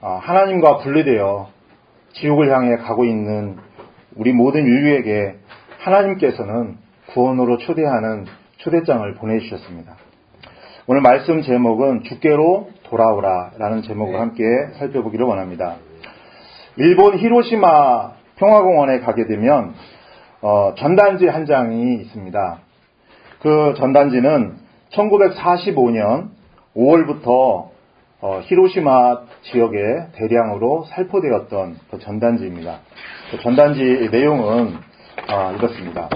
하나님과 분리되어 지옥을 향해 가고 있는 우리 모든 인류에게 하나님께서는 구원으로 초대하는 초대장을 보내주셨습니다. 오늘 말씀 제목은 주께로 돌아오라 라는 제목을 함께 살펴보기를 원합니다. 일본 히로시마 평화공원에 가게 되면 전단지 한 장이 있습니다. 그 전단지는 1945년 5월부터 히로시마 지역에 대량으로 살포되었던 그 전단지입니다. 그 전단지 내용은 이렇습니다.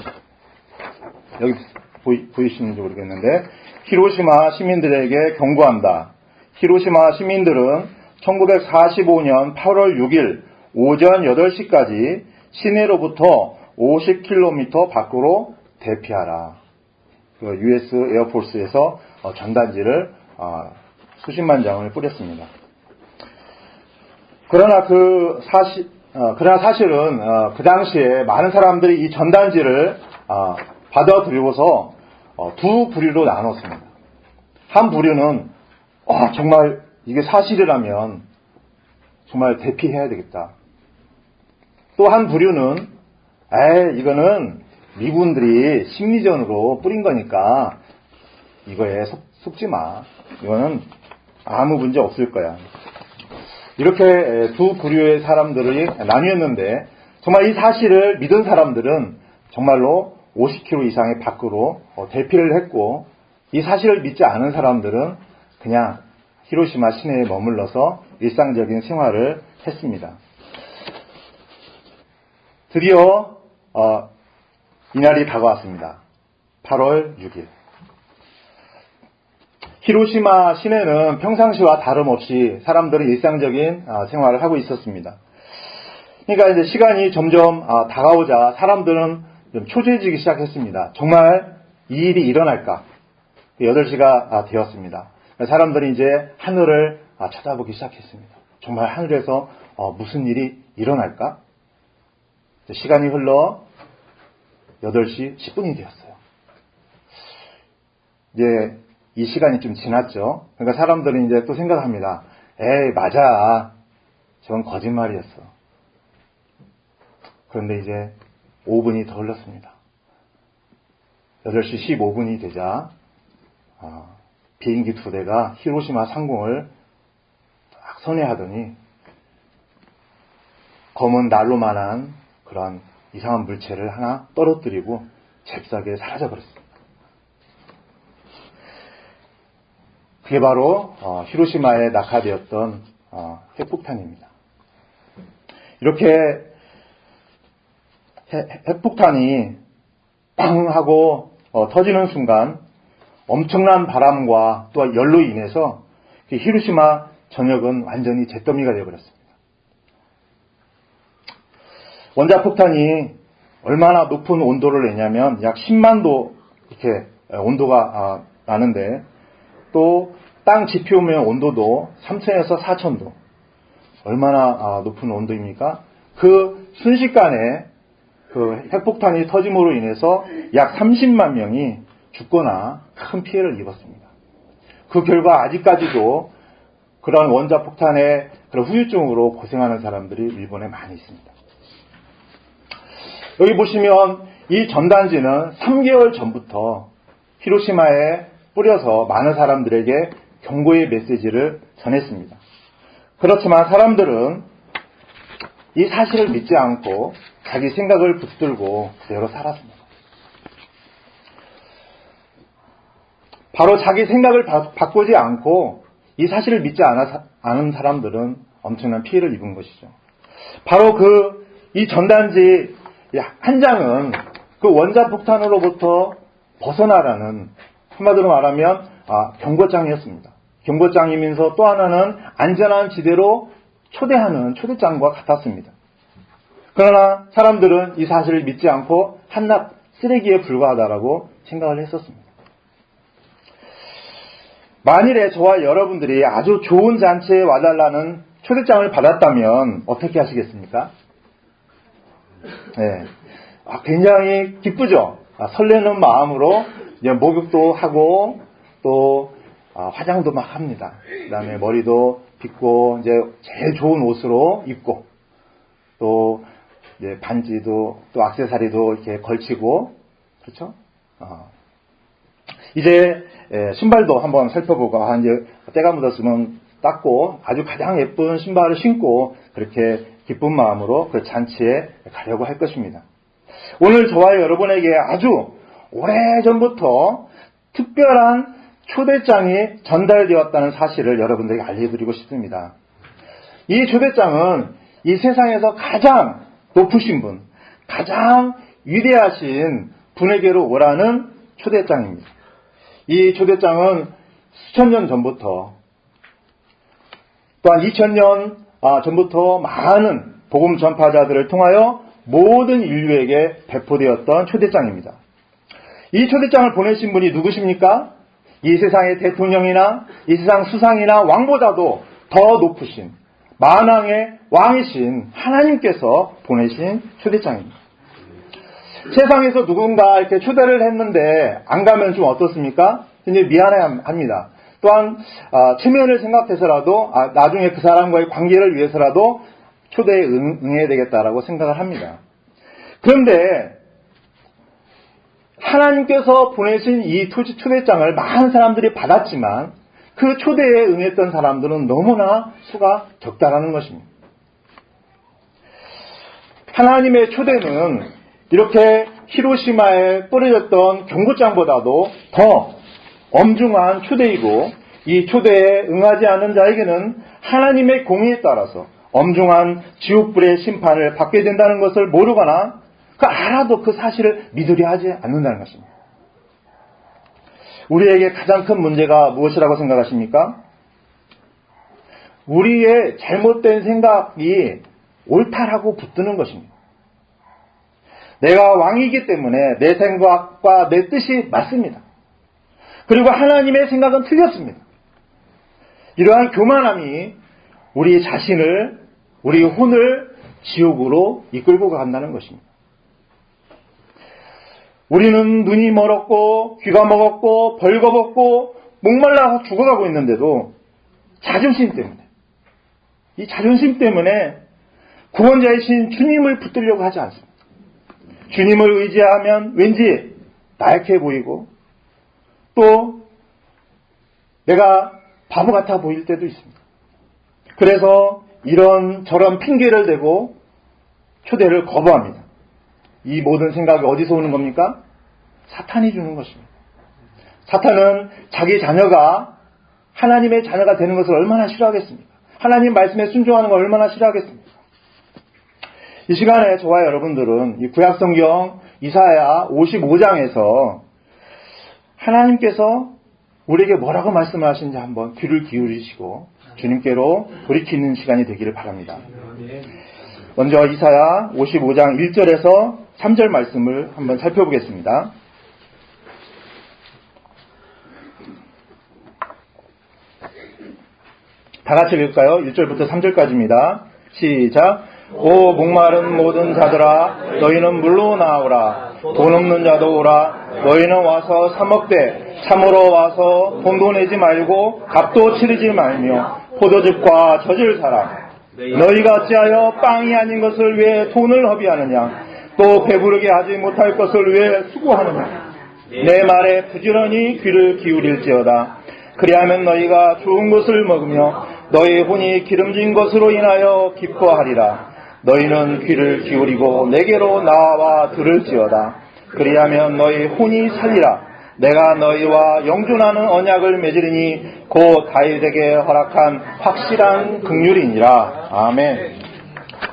여기 보이시는지 모르겠는데, 히로시마 시민들에게 경고한다. 히로시마 시민들은 1945년 8월 6일 오전 8시까지 시내로부터 50km 밖으로 대피하라. 그 US 에어포스에서 전단지를 수십만 장을 뿌렸습니다. 그러나 사실은 그 당시에 많은 사람들이 이 전단지를 받아들이고서 두 부류로 나눴습니다. 한 부류는 정말 이게 사실이라면 정말 대피해야 되겠다. 또 한 부류는 이거는 미군들이 심리전으로 뿌린 거니까 이거에 속지 마. 이거는 아무 문제 없을 거야. 이렇게 두 부류의 사람들이 나뉘었는데, 정말 이 사실을 믿은 사람들은 정말로 50km 이상의 밖으로 대피를 했고, 이 사실을 믿지 않은 사람들은 그냥 히로시마 시내에 머물러서 일상적인 생활을 했습니다. 드디어 이날이 다가왔습니다. 8월 6일. 히로시마 시내는 평상시와 다름없이 사람들이 일상적인 생활을 하고 있었습니다. 그러니까 이제 시간이 점점 다가오자 사람들은 좀 초조해지기 시작했습니다. 정말 이 일이 일어날까? 8시가 되었습니다. 사람들이 이제 하늘을 쳐다보기 시작했습니다. 정말 하늘에서 무슨 일이 일어날까? 시간이 흘러 8시 10분이 되었어요. 이제 이 시간이 좀 지났죠. 그러니까 사람들은 이제 또 생각합니다. 맞아. 저건 거짓말이었어. 그런데 이제 5분이 더 흘렀습니다. 8시 15분이 되자 비행기 2대가 히로시마 상공을 딱 선회하더니 검은 난로만한 그런 이상한 물체를 하나 떨어뜨리고 잽싸게 사라져버렸습니다. 그게 바로 히로시마에 낙하되었던 핵폭탄입니다. 이렇게 핵폭탄이 빵 하고 터지는 순간 엄청난 바람과 또 열로 인해서 히로시마 전역은 완전히 잿더미가 되어버렸습니다. 원자폭탄이 얼마나 높은 온도를 내냐면 약 10만 도 이렇게 온도가 나는데, 또 땅 지표면 온도도 3000에서 4000도. 얼마나 높은 온도입니까? 그 순식간에 그 핵폭탄이 터짐으로 인해서 약 30만 명이 죽거나 큰 피해를 입었습니다. 그 결과 아직까지도 그런 원자폭탄의 그런 후유증으로 고생하는 사람들이 일본에 많이 있습니다. 여기 보시면 이 전단지는 3개월 전부터 히로시마에 뿌려서 많은 사람들에게 경고의 메시지를 전했습니다. 그렇지만 사람들은 이 사실을 믿지 않고 자기 생각을 붙들고 그대로 살았습니다. 바로 자기 생각을 바꾸지 않고 이 사실을 믿지 않은 사람들은 엄청난 피해를 입은 것이죠. 바로 이 전단지 한 장은 그 원자폭탄으로부터 벗어나라는, 한마디로 말하면 경고장이었습니다. 경고장이면서 또 하나는 안전한 지대로 초대하는 초대장과 같았습니다. 그러나 사람들은 이 사실을 믿지 않고 한낱 쓰레기에 불과하다라고 생각을 했었습니다. 만일에 저와 여러분들이 아주 좋은 잔치에 와달라는 초대장을 받았다면 어떻게 하시겠습니까? 네. 굉장히 기쁘죠? 설레는 마음으로 이제 목욕도 하고 또 화장도 막 합니다. 그 다음에 머리도 빚고 이제 제일 좋은 옷으로 입고 또 이제 반지도 또 액세서리도 이렇게 걸치고 그렇죠? 이제 신발도 한번 살펴보고 이제 때가 묻었으면 닦고 아주 가장 예쁜 신발을 신고 그렇게 기쁜 마음으로 그 잔치에 가려고 할 것입니다. 오늘 저와 여러분에게 아주 오래전부터 특별한 초대장이 전달되었다는 사실을 여러분들에게 알려드리고 싶습니다. 이 초대장은 이 세상에서 가장 높으신 분, 가장 위대하신 분에게로 오라는 초대장입니다. 이 초대장은 수천 년 전부터 또한 2000년 전부터 많은 복음 전파자들을 통하여 모든 인류에게 배포되었던 초대장입니다. 이 초대장을 보내신 분이 누구십니까? 이 세상의 대통령이나 이 세상 수상이나 왕보다도 더 높으신 만왕의 왕이신 하나님께서 보내신 초대장입니다. 세상에서 누군가 이렇게 초대를 했는데 안 가면 좀 어떻습니까? 굉장히 미안해합니다. 또한 체면을 생각해서라도 나중에 그 사람과의 관계를 위해서라도 초대에 응해야 되겠다라고 생각을 합니다. 그런데 하나님께서 보내신 이 초대장을 많은 사람들이 받았지만 그 초대에 응했던 사람들은 너무나 수가 적다라는 것입니다. 하나님의 초대는 이렇게 히로시마에 뿌려졌던 경고장보다도 더 엄중한 초대이고 이 초대에 응하지 않는 자에게는 하나님의 공의에 따라서 엄중한 지옥불의 심판을 받게 된다는 것을 모르거나 알아도 그 사실을 믿으려 하지 않는다는 것입니다. 우리에게 가장 큰 문제가 무엇이라고 생각하십니까? 우리의 잘못된 생각이 옳다라고 붙드는 것입니다. 내가 왕이기 때문에 내 생각과 내 뜻이 맞습니다. 그리고 하나님의 생각은 틀렸습니다. 이러한 교만함이 우리 자신을, 우리 혼을 지옥으로 이끌고 간다는 것입니다. 우리는 눈이 멀었고 귀가 먹었고 벌거벗고 목말라 죽어가고 있는데도 자존심 때문에 이 자존심 때문에 구원자이신 주님을 붙들려고 하지 않습니다. 주님을 의지하면 왠지 나약해 보이고 또 내가 바보 같아 보일 때도 있습니다. 그래서 이런 저런 핑계를 대고 초대를 거부합니다. 이 모든 생각이 어디서 오는 겁니까? 사탄이 주는 것입니다. 사탄은 자기 자녀가 하나님의 자녀가 되는 것을 얼마나 싫어하겠습니까? 하나님 말씀에 순종하는 걸 얼마나 싫어하겠습니까? 이 시간에 저와 여러분들은 이 구약성경 이사야 55장에서 하나님께서 우리에게 뭐라고 말씀을 하시는지 한번 귀를 기울이시고 주님께로 돌이키는 시간이 되기를 바랍니다. 먼저 이사야 55장 1절에서 3절 말씀을 한번 살펴보겠습니다. 다 같이 읽을까요? 1절부터 3절까지입니다. 시작. 오 목마른 모든 자들아 너희는 물로 나오라. 돈 없는 자도 오라. 너희는 와서 사 먹되 참으로 와서 돈도 내지 말고 값도 치르지 말며 포도즙과 젖을 사라. 너희가 어찌하여 빵이 아닌 것을 위해 돈을 허비하느냐. 또 배부르게 하지 못할 것을 위해 수고하느냐. 내 말에 부지런히 귀를 기울일지어다. 그리하면 너희가 좋은 것을 먹으며 너희 혼이 기름진 것으로 인하여 기뻐하리라. 너희는 귀를 기울이고 내게로 나와 들을지어다. 그리하면 너희 혼이 살리라. 내가 너희와 영존하는 언약을 맺으리니 곧 다윗에게 허락한 확실한 긍휼이니라. 아멘.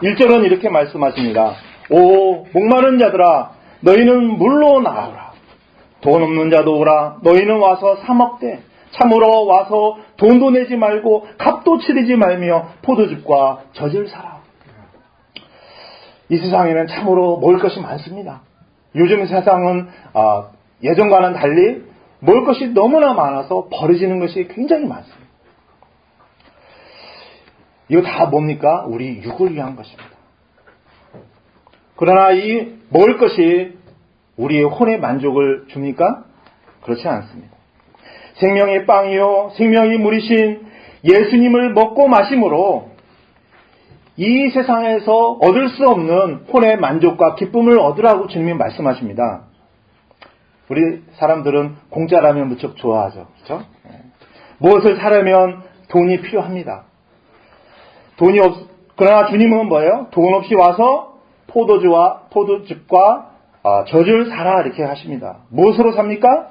1절은 이렇게 말씀하십니다. 오 목마른 자들아 너희는 물로 나오라. 돈 없는 자도 오라. 너희는 와서 사 먹되 참으로 와서 돈도 내지 말고 값도 치르지 말며 포도즙과 젖을 사라. 이 세상에는 참으로 먹을 것이 많습니다. 요즘 세상은 예전과는 달리 먹을 것이 너무나 많아서 버려지는 것이 굉장히 많습니다. 이거 다 뭡니까? 우리 육을 위한 것입니다. 그러나 이 먹을 것이 우리의 혼의 만족을 줍니까? 그렇지 않습니다. 생명의 빵이요 생명이 물이신 예수님을 먹고 마심으로 이 세상에서 얻을 수 없는 혼의 만족과 기쁨을 얻으라고 주님이 말씀하십니다. 우리 사람들은 공짜라면 무척 좋아하죠. 그렇죠? 무엇을 사려면 돈이 필요합니다. 그러나 주님은 뭐예요? 돈 없이 와서 포도즙과 젖을 사라 이렇게 하십니다. 무엇으로 삽니까?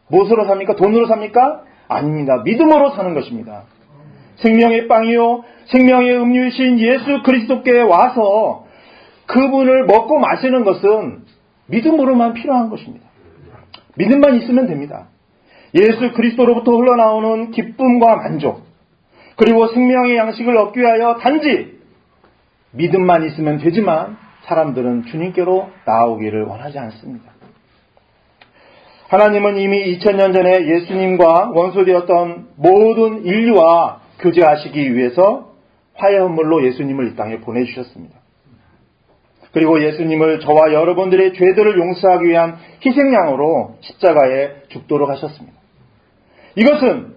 무엇으로 삽니까? 돈으로 삽니까? 아닙니다. 믿음으로 사는 것입니다. 생명의 빵이요 생명의 음료이신 예수 그리스도께 와서 그분을 먹고 마시는 것은 믿음으로만 필요한 것입니다. 믿음만 있으면 됩니다. 예수 그리스도로부터 흘러나오는 기쁨과 만족, 그리고 생명의 양식을 얻기 위하여 단지 믿음만 있으면 되지만 사람들은 주님께로 나오기를 원하지 않습니다. 하나님은 이미 2000년 전에 예수님과 원수되었던 모든 인류와 교제하시기 위해서 화해헌물로 예수님을 이 땅에 보내주셨습니다. 그리고 예수님을 저와 여러분들의 죄들을 용서하기 위한 희생양으로 십자가에 죽도록 하셨습니다. 이것은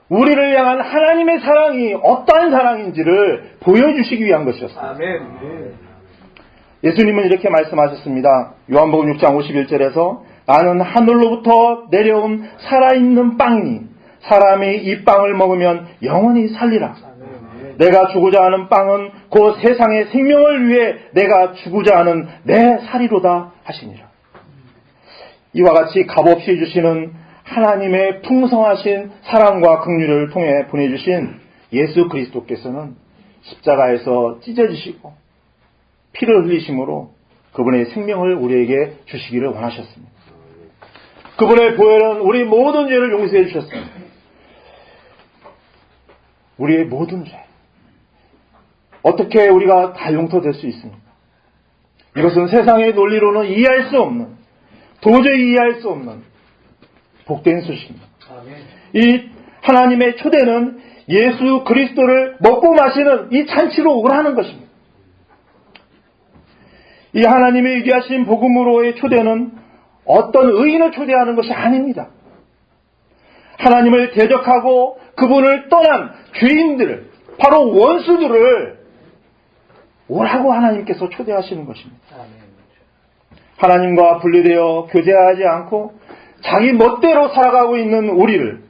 우리를 향한 하나님의 사랑이 어떠한 사랑인지를 보여주시기 위한 것이었습니다. 아멘. 예수님은 이렇게 말씀하셨습니다. 요한복음 6장 51절에서 나는 하늘로부터 내려온 살아있는 빵이니 사람이 이 빵을 먹으면 영원히 살리라. 내가 주고자 하는 빵은 곧 세상의 생명을 위해 내가 주고자 하는 내 살이로다 하시니라. 이와 같이 값없이 주시는 하나님의 풍성하신 사랑과 긍휼을 통해 보내주신 예수 그리스도께서는 십자가에서 찢어지시고 피를 흘리심으로 그분의 생명을 우리에게 주시기를 원하셨습니다. 그분의 보혈은 우리 모든 죄를 용서해 주셨습니다. 우리의 모든 죄. 어떻게 우리가 다 용서될 수 있습니까? 이것은 세상의 논리로는 이해할 수 없는, 도저히 이해할 수 없는 복된 소식입니다. 이 하나님의 초대는 예수 그리스도를 먹고 마시는 이 잔치로 오라는 것입니다. 이 하나님의 위대하신 복음으로의 초대는 어떤 의인을 초대하는 것이 아닙니다. 하나님을 대적하고 그분을 떠난 죄인들을, 바로 원수들을 오라고 하나님께서 초대하시는 것입니다. 하나님과 분리되어 교제하지 않고 자기 멋대로 살아가고 있는 우리를,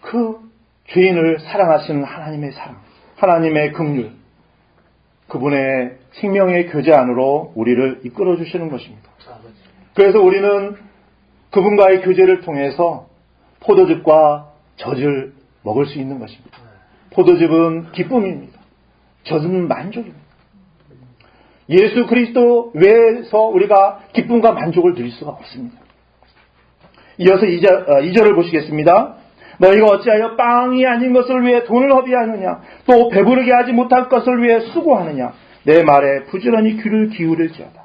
그 죄인을 사랑하시는 하나님의 사랑, 하나님의 긍휼, 그분의 생명의 교제 안으로 우리를 이끌어 주시는 것입니다. 그래서 우리는 그분과의 교제를 통해서 포도즙과 젖을 먹을 수 있는 것입니다. 포도즙은 기쁨입니다. 젖은 만족입니다. 예수 그리스도 외에서 우리가 기쁨과 만족을 누릴 수가 없습니다. 이어서 2절을 보시겠습니다. 너희가 어찌하여 빵이 아닌 것을 위해 돈을 허비하느냐, 또 배부르게 하지 못할 것을 위해 수고하느냐. 내 말에 부지런히 귀를 기울일지어다.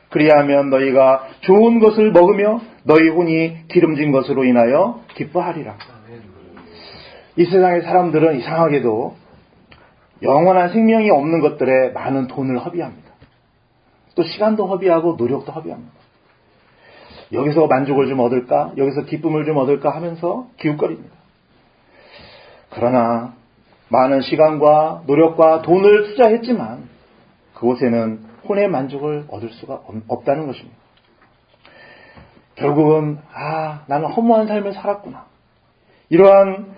그리하면 너희가 좋은 것을 먹으며 너희 혼이 기름진 것으로 인하여 기뻐하리라. 이 세상의 사람들은 이상하게도 영원한 생명이 없는 것들에 많은 돈을 허비합니다. 또 시간도 허비하고 노력도 허비합니다. 여기서 만족을 좀 얻을까? 여기서 기쁨을 좀 얻을까? 하면서 기웃거립니다. 그러나 많은 시간과 노력과 돈을 투자했지만 그곳에는 혼의 만족을 얻을 수가 없다는 것입니다. 결국은 나는 허무한 삶을 살았구나. 이러한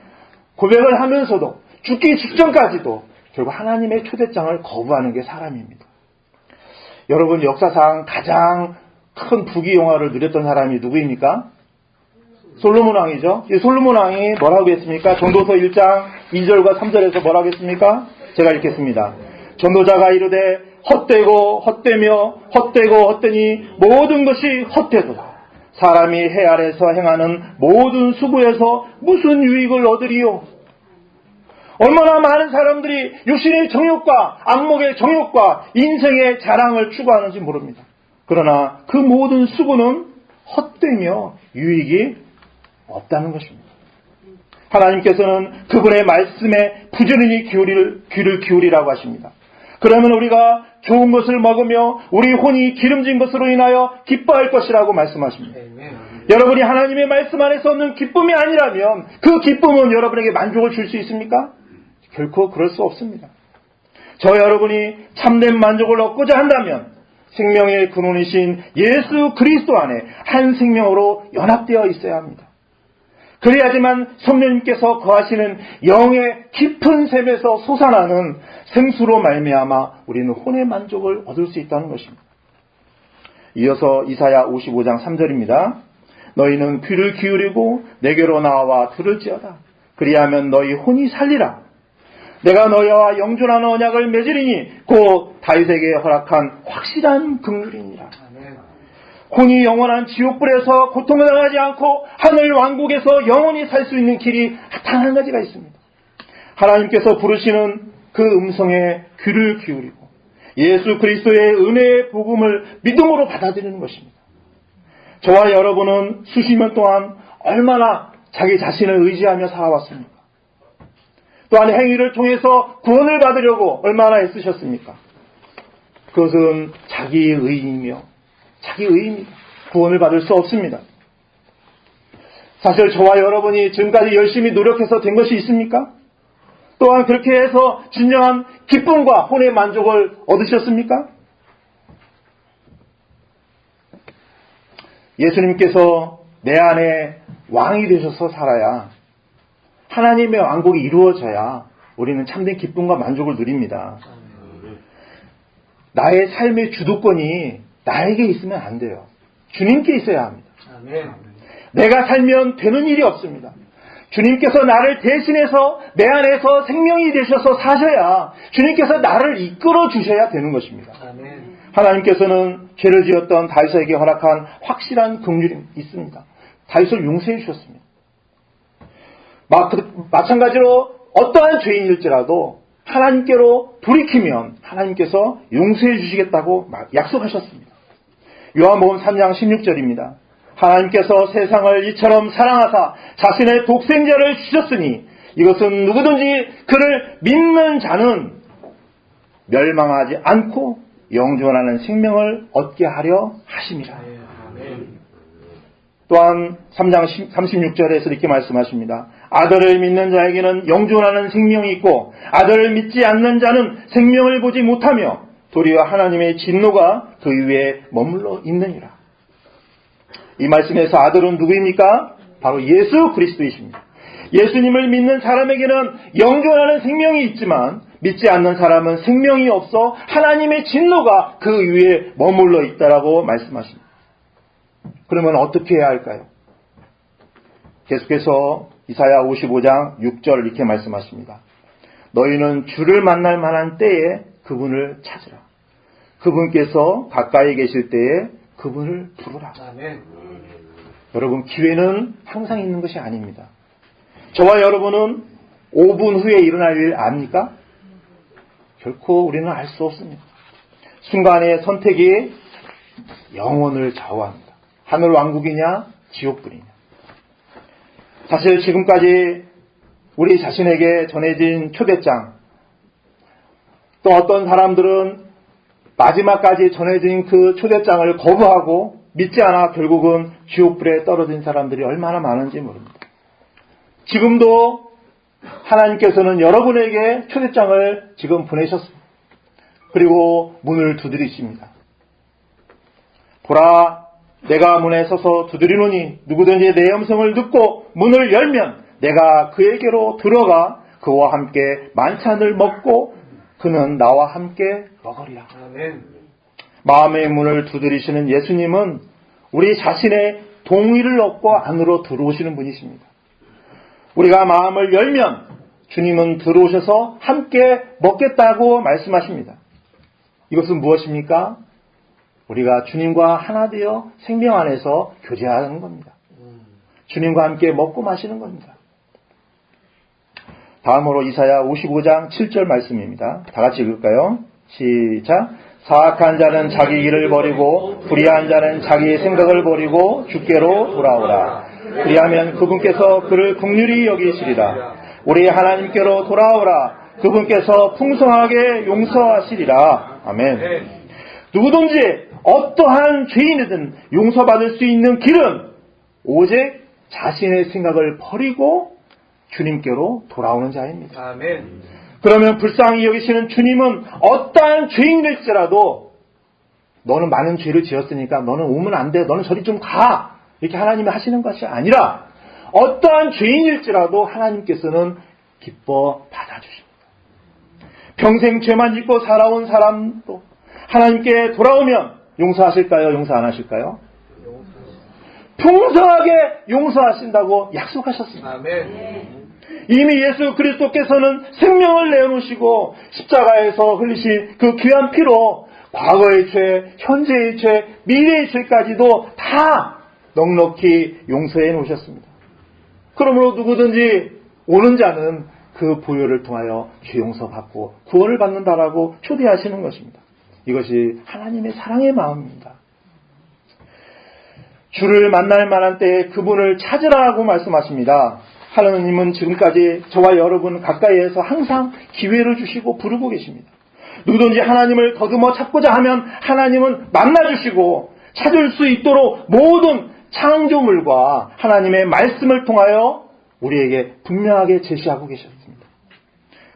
고백을 하면서도 죽기 직전까지도 결국 하나님의 초대장을 거부하는 게 사람입니다. 여러분, 역사상 가장 큰 부귀영화를 누렸던 사람이 누구입니까? 솔로몬 왕이죠. 이 솔로몬 왕이 뭐라고 했습니까? 전도서 1장 2절과 3절에서 뭐라고 했습니까? 제가 읽겠습니다. 전도자가 이르되 헛되고 헛되며 헛되고 헛되니 모든 것이 헛되도다. 사람이 해 아래서 행하는 모든 수고에서 무슨 유익을 얻으리요? 얼마나 많은 사람들이 육신의 정욕과 안목의 정욕과 인생의 자랑을 추구하는지 모릅니다. 그러나 그 모든 수고는 헛되며 유익이 없다는 것입니다. 하나님께서는 그분의 말씀에 부지런히 귀를 기울이라고 하십니다. 그러면 우리가 좋은 것을 먹으며 우리 혼이 기름진 것으로 인하여 기뻐할 것이라고 말씀하십니다. 여러분이 하나님의 말씀 안에서 얻는 기쁨이 아니라면 그 기쁨은 여러분에게 만족을 줄 수 있습니까? 결코 그럴 수 없습니다. 저 여러분이 참된 만족을 얻고자 한다면 생명의 근원이신 예수 그리스도 안에 한 생명으로 연합되어 있어야 합니다. 그래야지만 성령님께서 거하시는 영의 깊은 샘에서 솟아나는 생수로 말미암아 우리는 혼의 만족을 얻을 수 있다는 것입니다. 이어서 이사야 55장 3절입니다. 너희는 귀를 기울이고 내게로 나와 들을지어다. 그리하면 너희 혼이 살리라. 내가 너희와 영존하는 언약을 맺으리니 곧 다윗에게 허락한 확실한 긍휼이니라. 혼이 영원한 지옥불에서 고통을 당하지 않고 하늘 왕국에서 영원히 살 수 있는 길이 단 한 가지가 있습니다. 하나님께서 부르시는 그 음성에 귀를 기울이고 예수 그리스도의 은혜의 복음을 믿음으로 받아들이는 것입니다. 저와 여러분은 수십 년 동안 얼마나 자기 자신을 의지하며 살아왔습니까? 또한 행위를 통해서 구원을 받으려고 얼마나 애쓰셨습니까? 그것은 자기의 의이며 자기의 의입니다. 구원을 받을 수 없습니다. 사실 저와 여러분이 지금까지 열심히 노력해서 된 것이 있습니까? 또한 그렇게 해서 진정한 기쁨과 혼의 만족을 얻으셨습니까? 예수님께서 내 안에 왕이 되셔서 살아야 하나님의 왕국이 이루어져야 우리는 참된 기쁨과 만족을 누립니다. 나의 삶의 주도권이 나에게 있으면 안 돼요. 주님께 있어야 합니다. 내가 살면 되는 일이 없습니다. 주님께서 나를 대신해서 내 안에서 생명이 되셔서 사셔야 주님께서 나를 이끌어 주셔야 되는 것입니다. 하나님께서는 죄를 지었던 다윗에게 허락한 확실한 긍휼이 있습니다. 다윗을 용서해 주셨습니다. 마찬가지로 어떠한 죄인일지라도 하나님께로 돌이키면 하나님께서 용서해 주시겠다고 약속하셨습니다. 요한복음 3장 16절입니다. 하나님께서 세상을 이처럼 사랑하사 자신의 독생자를 주셨으니 이것은 누구든지 그를 믿는 자는 멸망하지 않고 영존하는 생명을 얻게 하려 하심이라. 또한 3장 36절에서 이렇게 말씀하십니다. 아들을 믿는 자에게는 영존하는 생명이 있고 아들을 믿지 않는 자는 생명을 보지 못하며 도리어 하나님의 진노가 그 위에 머물러 있느니라. 이 말씀에서 아들은 누구입니까? 바로 예수 그리스도이십니다. 예수님을 믿는 사람에게는 영존하는 생명이 있지만 믿지 않는 사람은 생명이 없어 하나님의 진노가 그 위에 머물러 있다라고 말씀하십니다. 그러면 어떻게 해야 할까요? 계속해서 이사야 55장 6절 이렇게 말씀하십니다. 너희는 주를 만날 만한 때에 그분을 찾으라. 그분께서 가까이 계실 때에 그분을 부르라. 아멘. 여러분, 기회는 항상 있는 것이 아닙니다. 저와 여러분은 5분 후에 일어날 일 압니까? 결코 우리는 알 수 없습니다. 순간의 선택이 영혼을 좌우합니다. 하늘 왕국이냐 지옥불이냐. 사실 지금까지 우리 자신에게 전해진 초대장, 또 어떤 사람들은 마지막까지 전해진 그 초대장을 거부하고 믿지 않아 결국은 지옥불에 떨어진 사람들이 얼마나 많은지 모릅니다. 지금도 하나님께서는 여러분에게 초대장을 지금 보내셨습니다. 그리고 문을 두드리십니다. 보라, 내가 문에 서서 두드리노니 누구든지 내 음성을 듣고 문을 열면 내가 그에게로 들어가 그와 함께 만찬을 먹고 그는 나와 함께 먹으리라. 아멘. 마음의 문을 두드리시는 예수님은 우리 자신의 동의를 얻고 안으로 들어오시는 분이십니다. 우리가 마음을 열면 주님은 들어오셔서 함께 먹겠다고 말씀하십니다. 이것은 무엇입니까? 우리가 주님과 하나 되어 생명 안에서 교제하는 겁니다. 주님과 함께 먹고 마시는 겁니다. 다음으로 이사야 55장 7절 말씀입니다. 다 같이 읽을까요? 시작. 사악한 자는 자기 길을 버리고 불의한 자는 자기의 생각을 버리고 주께로 돌아오라. 그리하면 그분께서 그를 긍휼히 여기시리라. 우리 하나님께로 돌아오라. 그분께서 풍성하게 용서하시리라. 아멘. 누구든지 어떠한 죄인이든 용서받을 수 있는 길은 오직 자신의 생각을 버리고 주님께로 돌아오는 자입니다. 아멘. 그러면 불쌍히 여기시는 주님은 어떠한 죄인일지라도 너는 많은 죄를 지었으니까 너는 오면 안 돼. 너는 저리 좀 가. 이렇게 하나님이 하시는 것이 아니라 어떠한 죄인일지라도 하나님께서는 기뻐 받아주십니다. 평생 죄만 짓고 살아온 사람도 하나님께 돌아오면 용서하실까요? 용서 안 하실까요? 풍성하게 용서하신다고 약속하셨습니다. 아멘. 이미 예수 그리스도께서는 생명을 내놓으시고 십자가에서 흘리신 그 귀한 피로 과거의 죄, 현재의 죄, 미래의 죄까지도 다 넉넉히 용서해 놓으셨습니다. 그러므로 누구든지 오는 자는 그 보혈을 통하여 죄 용서받고 구원을 받는다라고 초대하시는 것입니다. 이것이 하나님의 사랑의 마음입니다. 주를 만날 만한 때에 그분을 찾으라고 말씀하십니다. 하나님은 지금까지 저와 여러분 가까이에서 항상 기회를 주시고 부르고 계십니다. 누구든지 하나님을 더듬어 찾고자 하면 하나님은 만나주시고 찾을 수 있도록 모든 창조물과 하나님의 말씀을 통하여 우리에게 분명하게 제시하고 계셨습니다.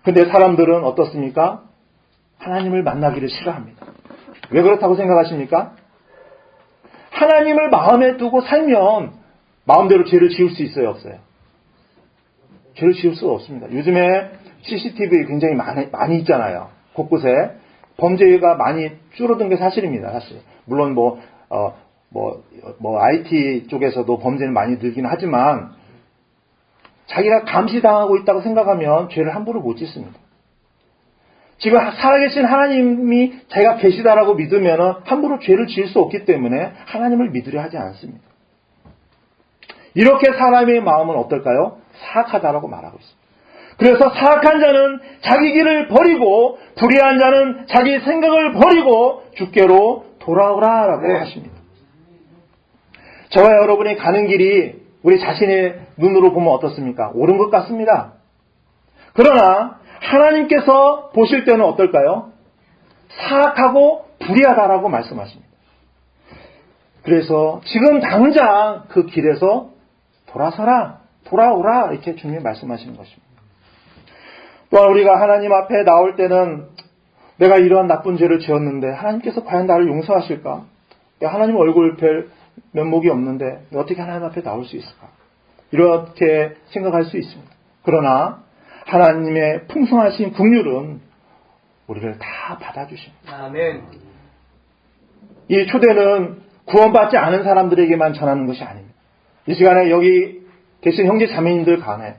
그런데 사람들은 어떻습니까? 하나님을 만나기를 싫어합니다. 왜 그렇다고 생각하십니까? 하나님을 마음에 두고 살면 마음대로 죄를 지을 수 있어요, 없어요? 죄를 지을 수가 없습니다. 요즘에 CCTV 굉장히 많이 있잖아요. 곳곳에 범죄가 많이 줄어든 게 사실입니다. 사실 물론 IT 쪽에서도 범죄는 많이 늘긴 하지만 자기가 감시당하고 있다고 생각하면 죄를 함부로 못 짓습니다. 지금 살아계신 하나님이 자기가 계시다라고 믿으면 함부로 죄를 지을 수 없기 때문에 하나님을 믿으려 하지 않습니다. 이렇게 사람의 마음은 어떨까요? 사악하다라고 말하고 있습니다. 그래서 사악한 자는 자기 길을 버리고 불의한 자는 자기 생각을 버리고 주께로 돌아오라라고 하십니다. 저와 여러분이 가는 길이 우리 자신의 눈으로 보면 어떻습니까? 옳은 것 같습니다. 그러나 하나님께서 보실 때는 어떨까요? 사악하고 불의하다라고 말씀하십니다. 그래서 지금 당장 그 길에서 돌아서라, 돌아오라 이렇게 주님이 말씀하시는 것입니다. 또한 우리가 하나님 앞에 나올 때는 내가 이러한 나쁜 죄를 지었는데 하나님께서 과연 나를 용서하실까? 하나님 얼굴 뵐 면목이 없는데 어떻게 하나님 앞에 나올 수 있을까? 이렇게 생각할 수 있습니다. 그러나 하나님의 풍성하신 긍휼은 우리를 다 받아주십니다. 아멘. 이 초대는 구원받지 않은 사람들에게만 전하는 것이 아닙니다. 이 시간에 여기 계신 형제 자매님들 간에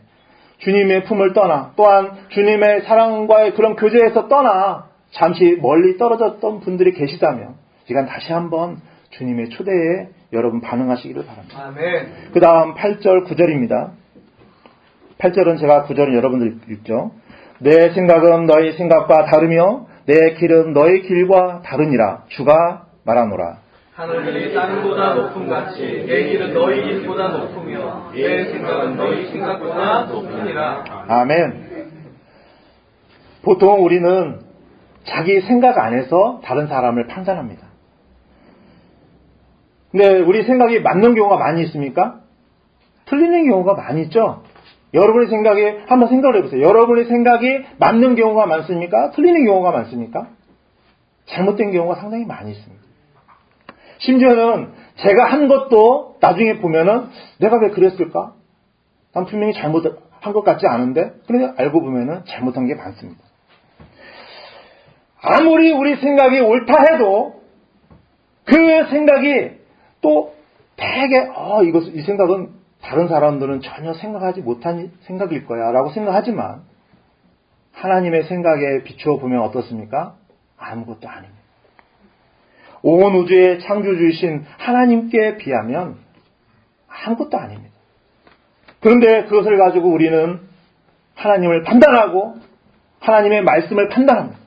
주님의 품을 떠나 또한 주님의 사랑과의 그런 교제에서 떠나 잠시 멀리 떨어졌던 분들이 계시다면 이 시간 다시 한번 주님의 초대에 여러분 반응하시기를 바랍니다. 아멘. 그 다음 8절 9절입니다. 8절은 제가 9절은 여러분들 읽죠. 내 생각은 너희 생각과 다르며 내 길은 너희 길과 다르니라 주가 말하노라. 하늘이 땅보다 높음같이 내 길은 너희 길보다 높으며 내 생각은 너희 생각보다 높으니라. 아멘. 보통 우리는 자기 생각 안에서 다른 사람을 판단합니다. 근데 우리 생각이 맞는 경우가 많이 있습니까? 틀리는 경우가 많이 있죠? 여러분의 생각에 한번 생각을 해보세요. 여러분의 생각이 맞는 경우가 많습니까? 틀리는 경우가 많습니까? 잘못된 경우가 상당히 많이 있습니다. 심지어는 제가 한 것도 나중에 보면은 내가 왜 그랬을까? 난 분명히 잘못한 것 같지 않은데 그런데 알고 보면은 잘못한 게 많습니다. 아무리 우리 생각이 옳다 해도 그 생각이 또 되게 이 생각은 다른 사람들은 전혀 생각하지 못한 생각일 거야 라고 생각하지만 하나님의 생각에 비추어 보면 어떻습니까? 아무것도 아닙니다. 온 우주의 창조주이신 하나님께 비하면 아무것도 아닙니다. 그런데 그것을 가지고 우리는 하나님을 판단하고 하나님의 말씀을 판단합니다.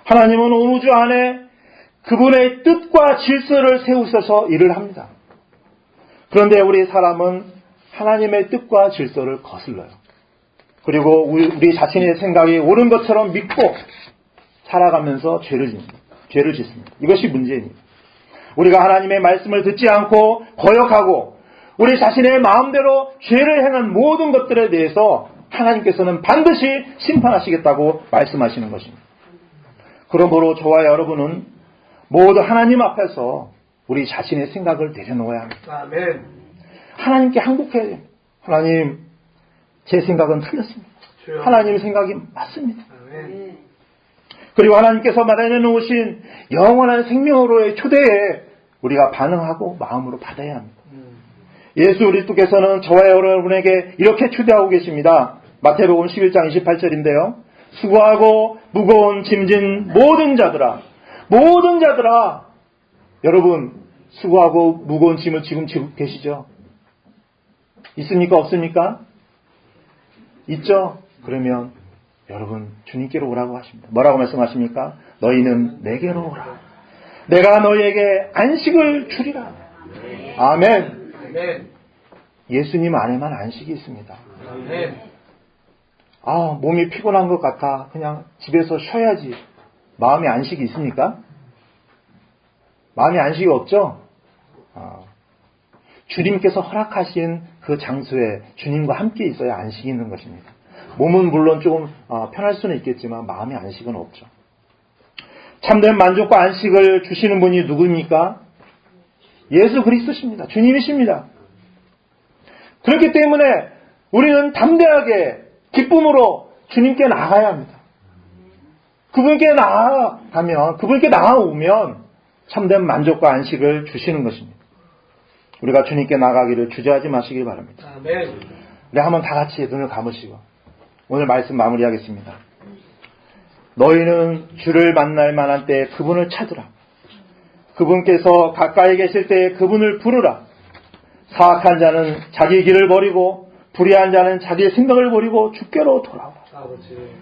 하나님은 온 우주 안에 그분의 뜻과 질서를 세우셔서 일을 합니다. 그런데 우리 사람은 하나님의 뜻과 질서를 거슬러요. 그리고 우리 자신의 생각이 옳은 것처럼 믿고 살아가면서 죄를 짓습니다. 이것이 문제입니다. 우리가 하나님의 말씀을 듣지 않고 거역하고 우리 자신의 마음대로 죄를 행한 모든 것들에 대해서 하나님께서는 반드시 심판하시겠다고 말씀하시는 것입니다. 그러므로 저와 여러분은 모두 하나님 앞에서 우리 자신의 생각을 내려놓아야 합니다. 아멘. 하나님께 항복해야 됩니다. 하나님, 제 생각은 틀렸습니다. 주여. 하나님의 생각이 맞습니다. 아멘. 그리고 하나님께서 마련해 놓으신 영원한 생명으로의 초대에 우리가 반응하고 마음으로 받아야 합니다. 예수 그리스도께서는 저와 여러분에게 이렇게 초대하고 계십니다. 마태복음 11장 28절인데요. 수고하고 무거운 짐진 모든 자들아, 여러분 수고하고 무거운 짐을 지금 지고 계시죠? 있습니까? 없습니까? 있죠? 그러면 여러분 주님께로 오라고 하십니다. 뭐라고 말씀하십니까? 너희는 내게로 오라. 내가 너희에게 안식을 주리라. 아멘. 아멘. 예수님 안에만 안식이 있습니다. 아멘. 몸이 피곤한 것 같아. 그냥 집에서 쉬어야지. 마음에 안식이 있습니까? 마음에 안식이 없죠? 주님께서 허락하신 그 장소에 주님과 함께 있어야 안식이 있는 것입니다. 몸은 물론 조금 편할 수는 있겠지만 마음의 안식은 없죠. 참된 만족과 안식을 주시는 분이 누구입니까? 예수 그리스도십니다. 주님이십니다. 그렇기 때문에 우리는 담대하게 기쁨으로 주님께 나아가야 합니다. 그분께 나아오면 참된 만족과 안식을 주시는 것입니다. 우리가 주님께 나가기를 주저하지 마시길 바랍니다. 아멘. 우리 한번 다 같이 눈을 감으시고 오늘 말씀 마무리하겠습니다. 너희는 주를 만날 만한 때에 그분을 찾으라. 그분께서 가까이 계실 때에 그분을 부르라. 사악한 자는 자기 길을 버리고 불의한 자는 자기의 생각을 버리고 주께로 돌아오라.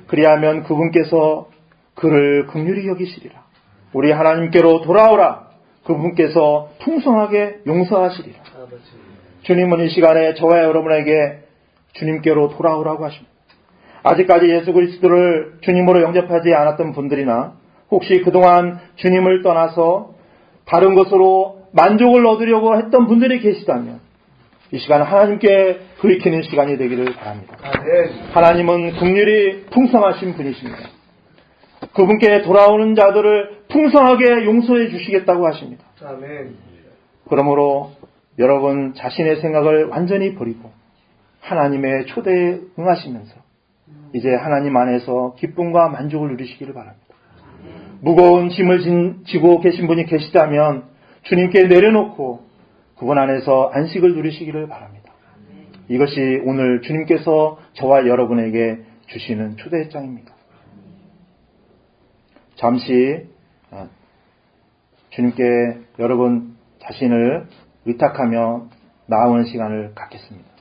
그리하면 그분께서 그를 긍휼히 여기시리라. 우리 하나님께로 돌아오라. 그분께서 풍성하게 용서하시리라. 주님은 이 시간에 저와 여러분에게 주님께로 돌아오라고 하십니다. 아직까지 예수 그리스도를 주님으로 영접하지 않았던 분들이나 혹시 그동안 주님을 떠나서 다른 것으로 만족을 얻으려고 했던 분들이 계시다면 이 시간 하나님께 돌이키는 시간이 되기를 바랍니다. 하나님은 긍휼이 풍성하신 분이십니다. 그분께 돌아오는 자들을 풍성하게 용서해 주시겠다고 하십니다. 그러므로 여러분 자신의 생각을 완전히 버리고 하나님의 초대에 응하시면서 이제 하나님 안에서 기쁨과 만족을 누리시기를 바랍니다. 무거운 짐을 지고 계신 분이 계시다면 주님께 내려놓고 그분 안에서 안식을 누리시기를 바랍니다. 이것이 오늘 주님께서 저와 여러분에게 주시는 초대장입니다. 잠시 주님께 여러분 자신을 의탁하며 나아오는 시간을 갖겠습니다.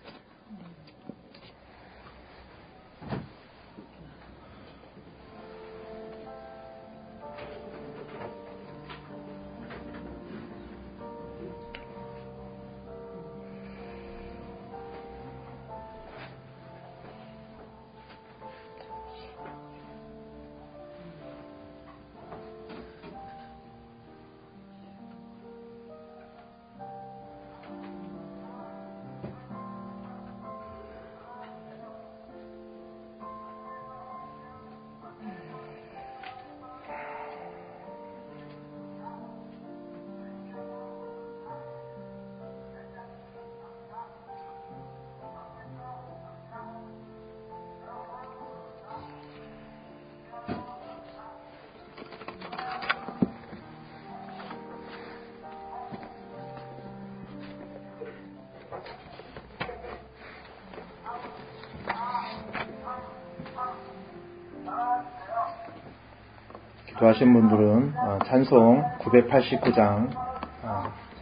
기도하신 분들은 찬송 989장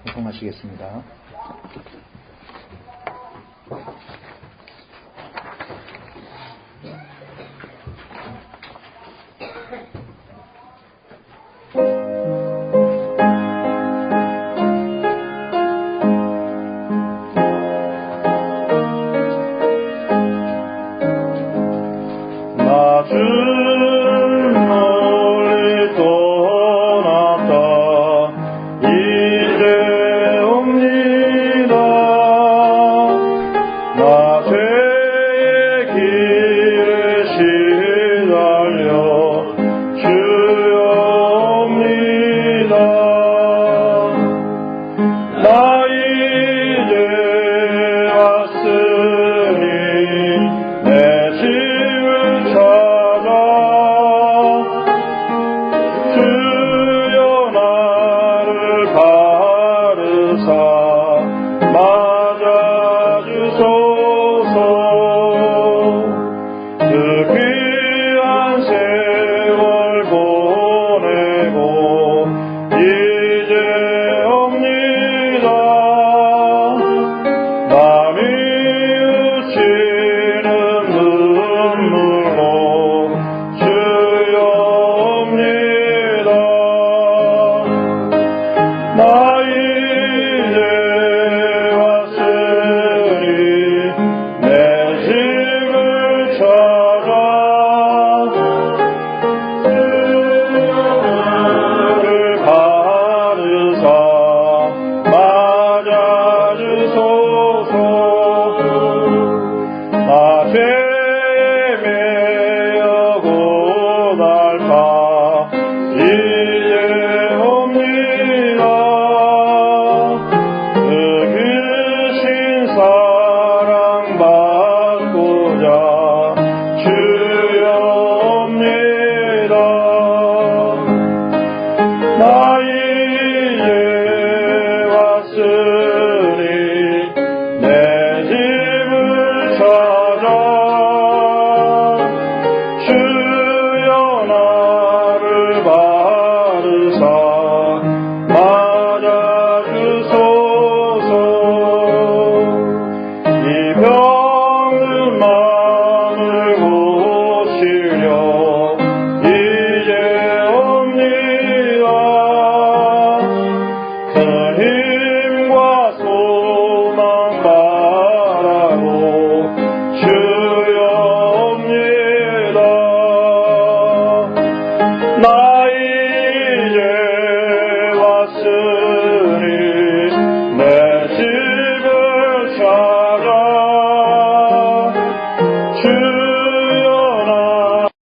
찬송하시겠습니다. 나 주